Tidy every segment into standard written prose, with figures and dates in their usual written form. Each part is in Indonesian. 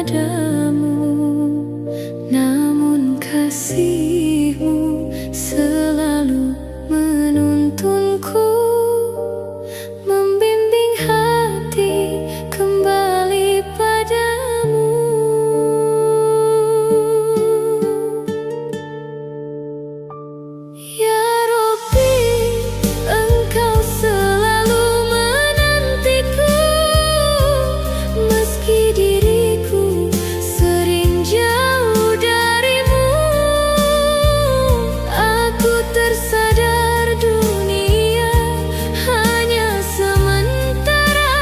padamu, namun kasih-Mu selalu menuntunku, membimbing hati kembali padamu. Ya Rabbi, Engkau selalu menantiku, meski diriku sering jauh darimu. Aku tersadar dunia hanya sementara,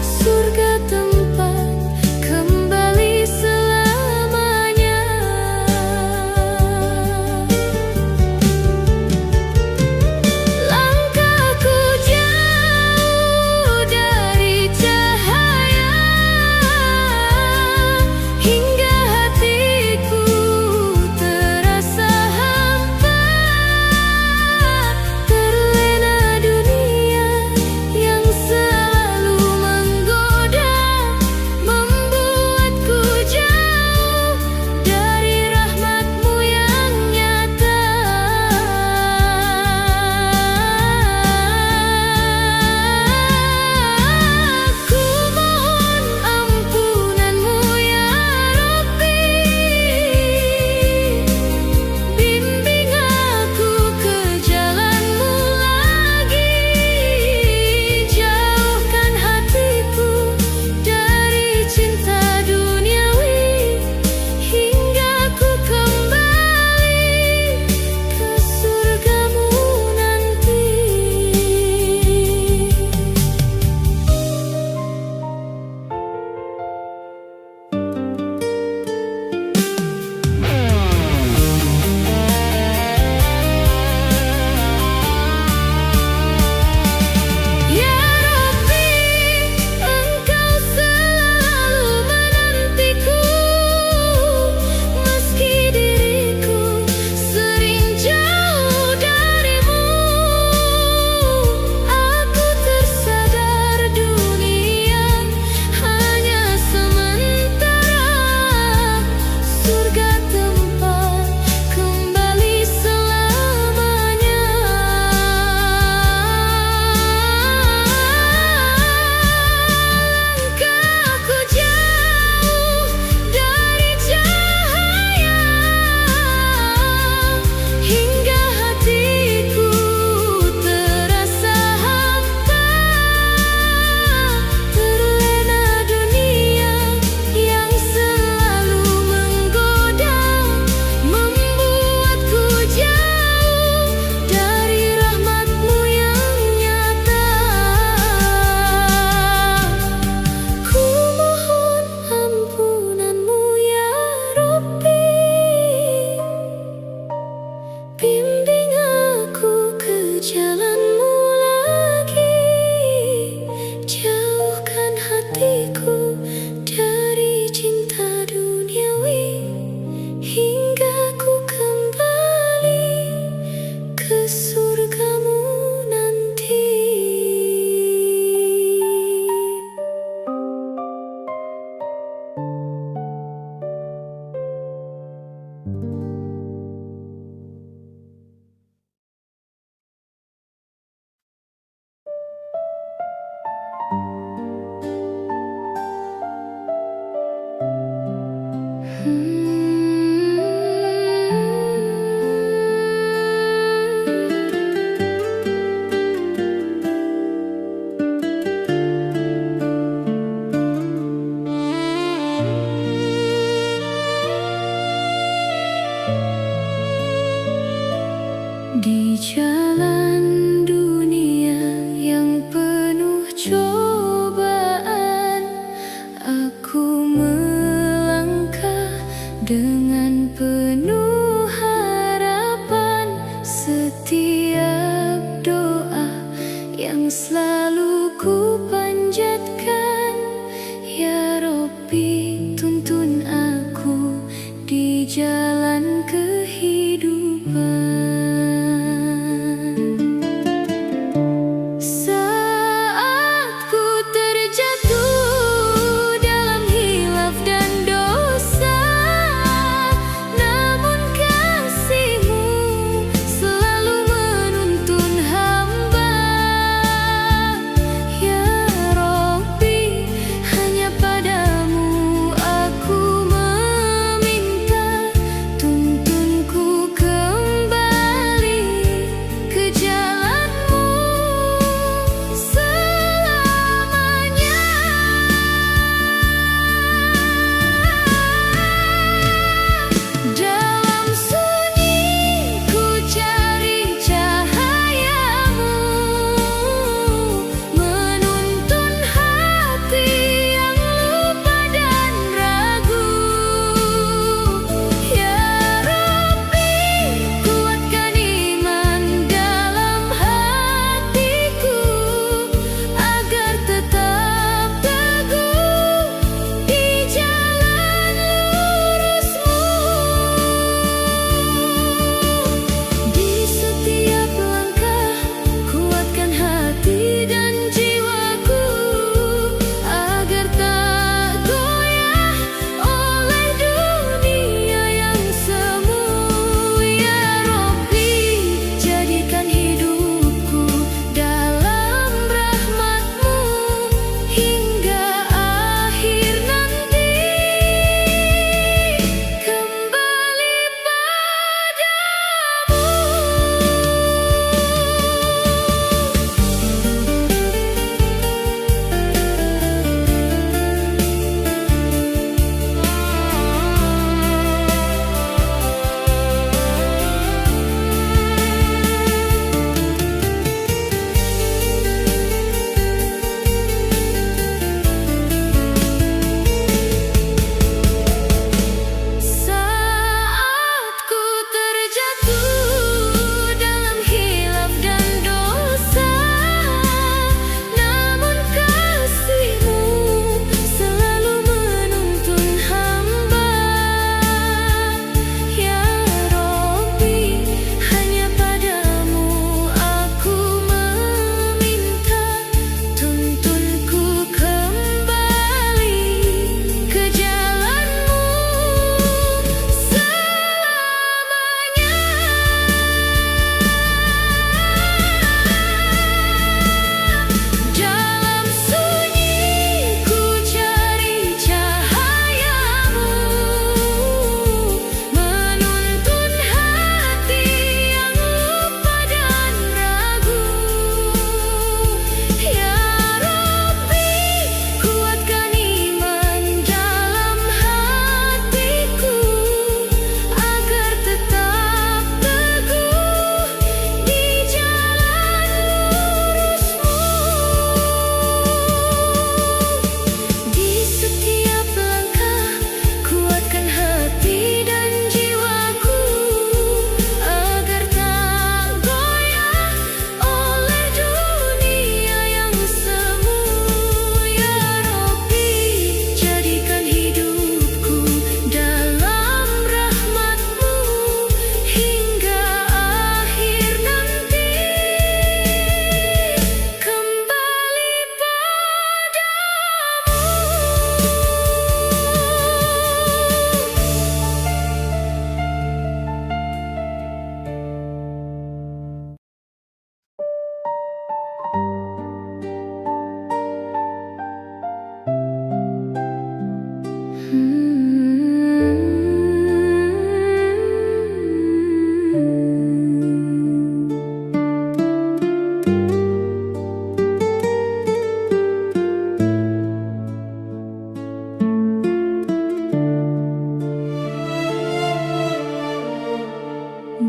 surga tempat kembali selamanya. Langkahku jauh dari cahaya, hingga hatiku terasa hampa, terlena dunia yang selalu menggoda, membuatku jauh dari rahmat-Mu yang nyata. Ku mohon ampunan-Mu ya Rabbi, bimbing aku ke jalan-Mu lagi, jauhkan hatiku dari cinta duniawi, hingga ku kembali ke surga-Mu nanti. Ya Rabbi, Engkau selalu menantiku, meski diriku sering jauh darimu. Aku tersadar dunia hanya sementara, surga tempat kembali selamanya. Langkahku jauh dari cahaya, hingga hatiku terasa hampa, terlena dunia yang selalu menggoda, membuatku jauh dari rahmat-Mu yang nyata. Ku mohon ampunan-Mu ya Rabbi, bimbing aku ke jalan-Mu lagi, jauhkan hatiku dari cinta duniawi, hingga ku kembali ke surga-Mu nanti. Di jalan dunia yang penuh cobaan, aku melangkah dengan penuh harapan. Setiap doa yang selalu ku panjatkan, ya Rabbi, tuntun aku di jalan kehidupan. Saat ku terjatuh dalam hilaf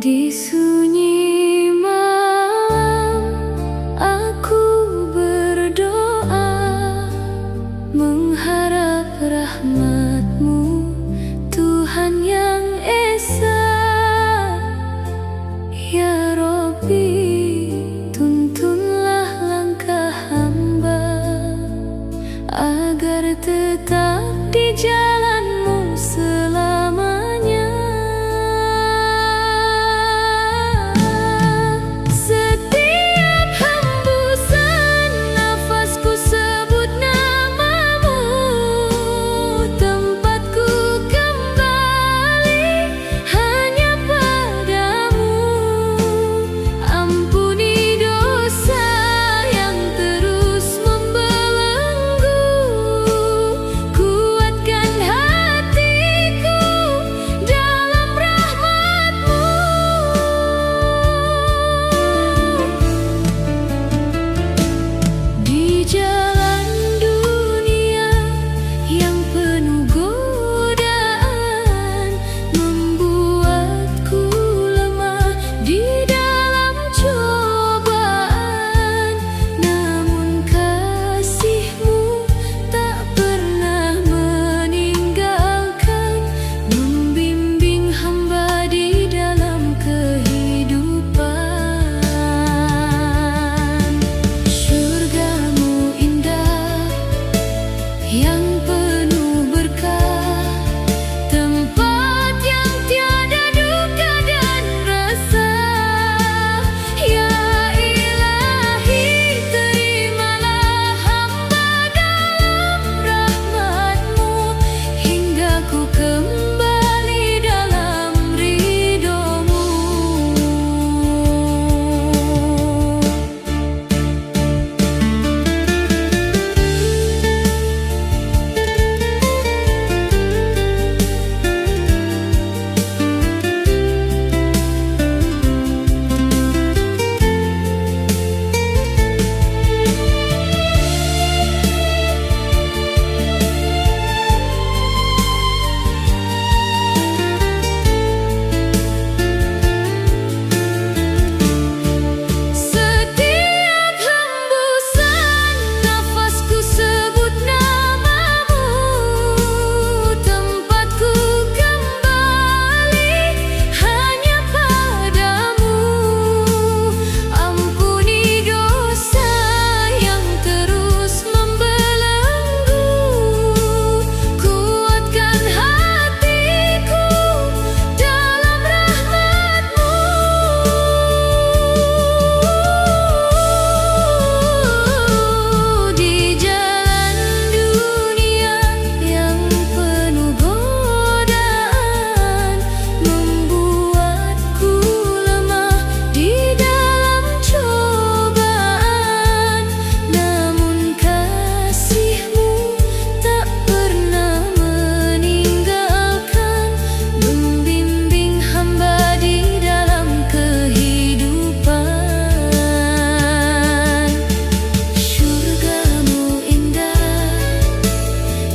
Di sunyi malam aku berdoa, mengharap rahmat-Mu Tuhan yang Esa. Ya Rabbi, tuntunlah langkah hamba agar tetap di jalan-Mu selamanya. Setiap hembusan nafasku sebut nama-Mu, tempatku kembali hanya padamu. Ampuni dosa yang terus membelenggu, kuatkan hatiku dalam rahmat-Mu. Di jalan dunia yang penuh godaan, membuatku lemah di dalam cobaan. Namun kasih-Mu tak pernah meninggalkan, membimbing hamba di dalam kehidupan. Surga-Mu indah yang penuh berkah, tempat yang tiada duka dan rasa. Ya Ilahi, terimalah hamba dalam rahmat-Mu, hingga ku kembali dalam ridho-Mu. Setiap hembusan nafasku sebut nama-Mu, tempatku kembali hanya padamu. Ampuni dosa yang terus membelenggu, kuatkan hatiku dalam rahmat-Mu. Di jalan dunia yang penuh godaan, membuatku lemah di dalam cobaan. Namun kasih-Mu tak pernah meninggalkan, membimbing hamba di dalam kehidupan. Surga-Mu indah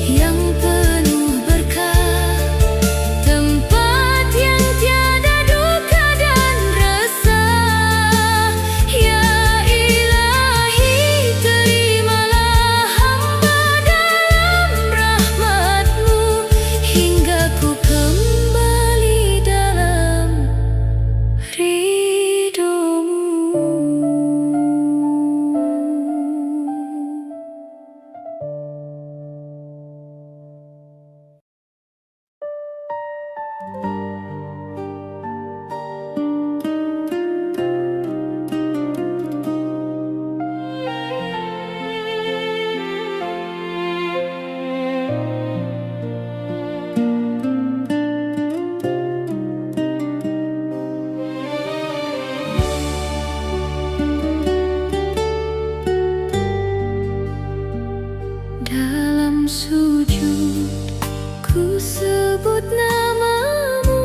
yang penuh berkah, tempat yang tiada duka dan rasa. Ya Ilahi, terimalah hamba dalam rahmat-Mu, hingga ku kembali dalam ridho-Mu. Dalam sujud ku sebut nama-Mu,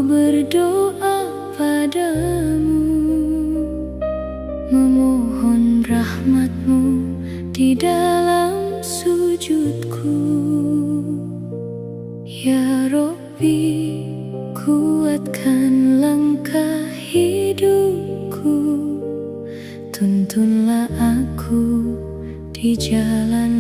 berdoa padamu, memohon rahmat-Mu di dalam sujudku. Ya Rabbi, kuatkan langkah hidupku, tuntunlah aku di jalan